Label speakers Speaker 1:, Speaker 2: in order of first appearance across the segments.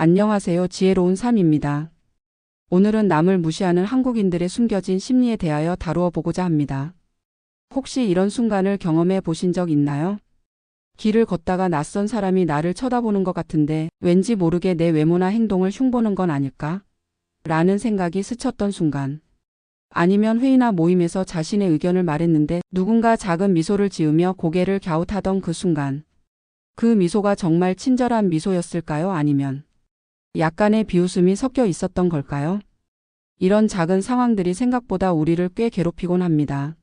Speaker 1: 안녕하세요. 지혜로운 삶입니다. 오늘은 남을 무시하는 한국인들의 숨겨진 심리에 대하여 다루어 보고자 합니다. 혹시 이런 순간을 경험해 보신 적 있나요? 길을 걷다가 낯선 사람이 나를 쳐다보는 것 같은데 왠지 모르게 내 외모나 행동을 흉보는 건 아닐까? 라는 생각이 스쳤던 순간. 아니면 회의나 모임에서 자신의 의견을 말했는데 누군가 작은 미소를 지으며 고개를 갸웃하던 그 순간. 그 미소가 정말 친절한 미소였을까요? 아니면 약간의 비웃음이 섞여 있었던 걸까요? 이런 작은 상황들이 생각보다 우리를 꽤 괴롭히곤 합니다.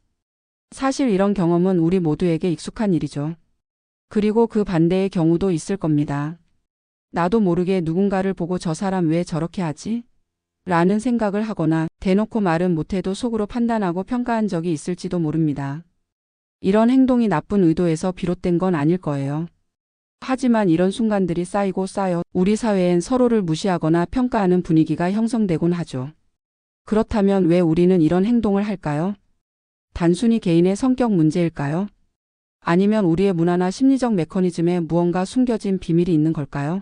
Speaker 1: 사실 이런 경험은 우리 모두에게 익숙한 일이죠. 그리고 그 반대의 경우도 있을 겁니다. 나도 모르게 누군가를 보고 저 사람 왜 저렇게 하지? 라는 생각을 하거나 대놓고 말은 못해도 속으로 판단하고 평가한 적이 있을지도 모릅니다. 이런 행동이 나쁜 의도에서 비롯된 건 아닐 거예요. 하지만 이런 순간들이 쌓이고 쌓여 우리 사회엔 서로를 무시하거나 평가하는 분위기가 형성되곤 하죠. 그렇다면 왜 우리는 이런 행동을 할까요? 단순히 개인의 성격 문제일까요? 아니면 우리의 문화나 심리적 메커니즘에 무언가 숨겨진 비밀이 있는 걸까요?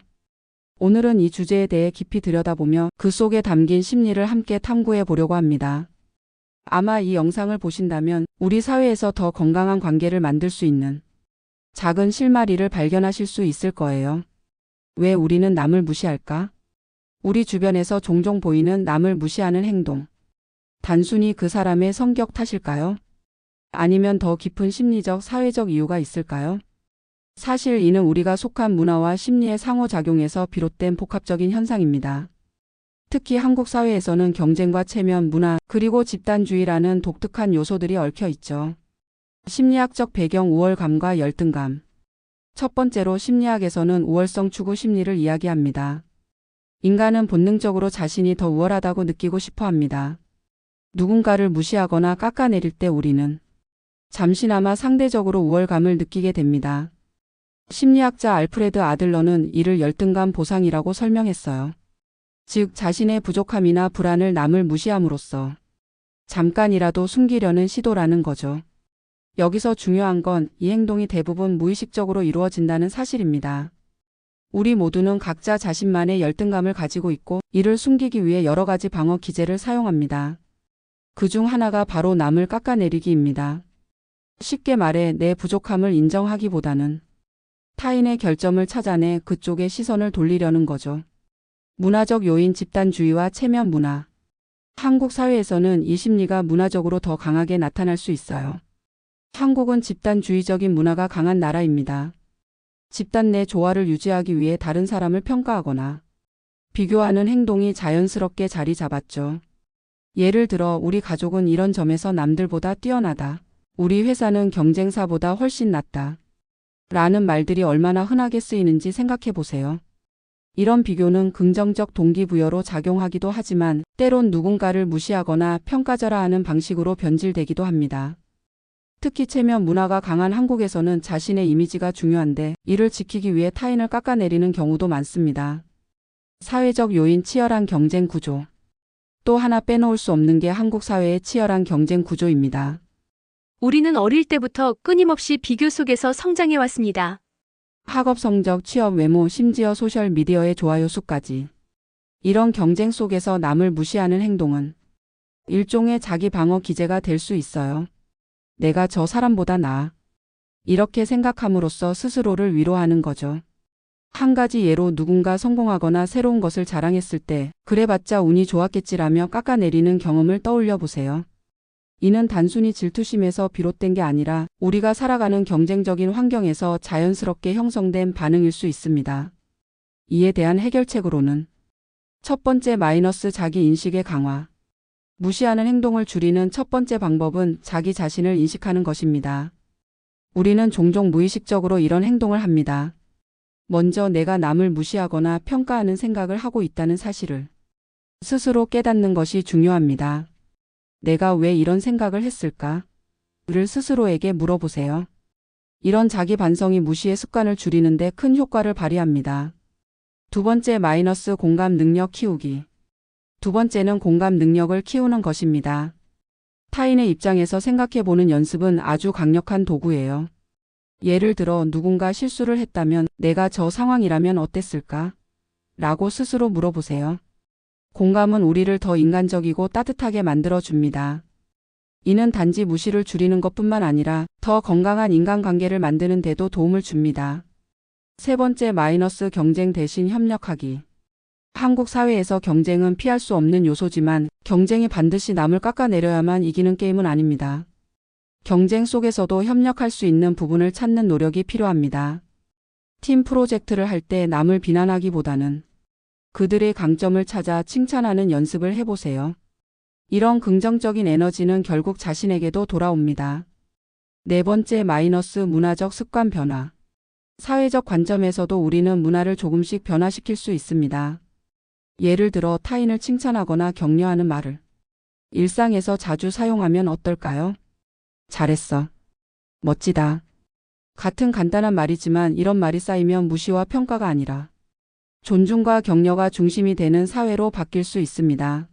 Speaker 1: 오늘은 이 주제에 대해 깊이 들여다보며 그 속에 담긴 심리를 함께 탐구해 보려고 합니다. 아마 이 영상을 보신다면 우리 사회에서 더 건강한 관계를 만들 수 있는 작은 실마리를 발견하실 수 있을 거예요. 왜 우리는 남을 무시할까? 우리 주변에서 종종 보이는 남을 무시하는 행동. 단순히 그 사람의 성격 탓일까요? 아니면 더 깊은 심리적, 사회적 이유가 있을까요? 사실 이는 우리가 속한 문화와 심리의 상호작용에서 비롯된 복합적인 현상입니다. 특히 한국 사회에서는 경쟁과 체면, 문화, 그리고 집단주의라는 독특한 요소들이 얽혀 있죠. 심리학적 배경 우월감과 열등감. 첫 번째로 심리학에서는 우월성 추구 심리를 이야기합니다. 인간은 본능적으로 자신이 더 우월하다고 느끼고 싶어 합니다. 누군가를 무시하거나 깎아내릴 때 우리는 잠시나마 상대적으로 우월감을 느끼게 됩니다. 심리학자 알프레드 아들러는 이를 열등감 보상이라고 설명했어요. 즉 자신의 부족함이나 불안을 남을 무시함으로써 잠깐이라도 숨기려는 시도라는 거죠. 여기서 중요한 건 이 행동이 대부분 무의식적으로 이루어진다는 사실입니다. 우리 모두는 각자 자신만의 열등감을 가지고 있고 이를 숨기기 위해 여러 가지 방어 기제를 사용합니다. 그중 하나가 바로 남을 깎아내리기입니다. 쉽게 말해 내 부족함을 인정하기보다는 타인의 결점을 찾아내 그쪽에 시선을 돌리려는 거죠. 문화적 요인 집단주의와 체면 문화. 한국 사회에서는 이 심리가 문화적으로 더 강하게 나타날 수 있어요. 한국은 집단주의적인 문화가 강한 나라입니다. 집단 내 조화를 유지하기 위해 다른 사람을 평가하거나 비교하는 행동이 자연스럽게 자리 잡았죠. 예를 들어 우리 가족은 이런 점에서 남들보다 뛰어나다. 우리 회사는 경쟁사보다 훨씬 낫다. 라는 말들이 얼마나 흔하게 쓰이는지 생각해 보세요. 이런 비교는 긍정적 동기부여로 작용하기도 하지만 때론 누군가를 무시하거나 평가절하하는 방식으로 변질되기도 합니다. 특히 체면 문화가 강한 한국에서는 자신의 이미지가 중요한데 이를 지키기 위해 타인을 깎아내리는 경우도 많습니다. 사회적 요인 치열한 경쟁 구조. 또 하나 빼놓을 수 없는 게 한국 사회의 치열한 경쟁 구조입니다.
Speaker 2: 우리는 어릴 때부터 끊임없이 비교 속에서 성장해 왔습니다.
Speaker 1: 학업 성적, 취업, 외모, 심지어 소셜미디어의 좋아요 수까지. 이런 경쟁 속에서 남을 무시하는 행동은 일종의 자기 방어 기제가 될 수 있어요. 내가 저 사람보다 나아. 이렇게 생각함으로써 스스로를 위로하는 거죠. 한 가지 예로 누군가 성공하거나 새로운 것을 자랑했을 때 그래봤자 운이 좋았겠지라며 깎아내리는 경험을 떠올려 보세요. 이는 단순히 질투심에서 비롯된 게 아니라 우리가 살아가는 경쟁적인 환경에서 자연스럽게 형성된 반응일 수 있습니다. 이에 대한 해결책으로는 첫 번째 마이너스 자기 인식의 강화. 무시하는 행동을 줄이는 첫 번째 방법은 자기 자신을 인식하는 것입니다. 우리는 종종 무의식적으로 이런 행동을 합니다. 먼저 내가 남을 무시하거나 평가하는 생각을 하고 있다는 사실을 스스로 깨닫는 것이 중요합니다. 내가 왜 이런 생각을 했을까? 를 스스로에게 물어보세요. 이런 자기 반성이 무시의 습관을 줄이는데 큰 효과를 발휘합니다. 두 번째 마이너스 공감 능력 키우기. 두 번째는 공감 능력을 키우는 것입니다. 타인의 입장에서 생각해보는 연습은 아주 강력한 도구예요. 예를 들어 누군가 실수를 했다면 내가 저 상황이라면 어땠을까? 라고 스스로 물어보세요. 공감은 우리를 더 인간적이고 따뜻하게 만들어줍니다. 이는 단지 무시를 줄이는 것뿐만 아니라 더 건강한 인간관계를 만드는 데도 도움을 줍니다. 세 번째 마이너스 경쟁 대신 협력하기. 한국 사회에서 경쟁은 피할 수 없는 요소지만 경쟁이 반드시 남을 깎아내려야만 이기는 게임은 아닙니다. 경쟁 속에서도 협력할 수 있는 부분을 찾는 노력이 필요합니다. 팀 프로젝트를 할 때 남을 비난하기보다는 그들의 강점을 찾아 칭찬하는 연습을 해보세요. 이런 긍정적인 에너지는 결국 자신에게도 돌아옵니다. 네 번째 마이너스 문화적 습관 변화. 사회적 관점에서도 우리는 문화를 조금씩 변화시킬 수 있습니다. 예를 들어 타인을 칭찬하거나 격려하는 말을 일상에서 자주 사용하면 어떨까요? 잘했어. 멋지다. 같은 간단한 말이지만 이런 말이 쌓이면 무시와 평가가 아니라 존중과 격려가 중심이 되는 사회로 바뀔 수 있습니다.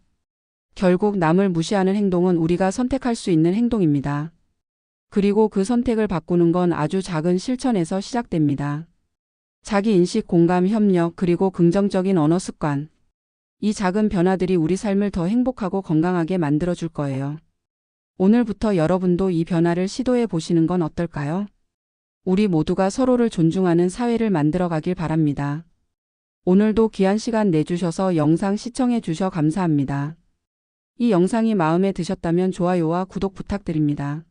Speaker 1: 결국 남을 무시하는 행동은 우리가 선택할 수 있는 행동입니다. 그리고 그 선택을 바꾸는 건 아주 작은 실천에서 시작됩니다. 자기인식, 공감, 협력, 그리고 긍정적인 언어 습관. 이 작은 변화들이 우리 삶을 더 행복하고 건강하게 만들어줄 거예요. 오늘부터 여러분도 이 변화를 시도해 보시는 건 어떨까요? 우리 모두가 서로를 존중하는 사회를 만들어 가길 바랍니다. 오늘도 귀한 시간 내주셔서 영상 시청해 주셔 감사합니다. 이 영상이 마음에 드셨다면 좋아요와 구독 부탁드립니다.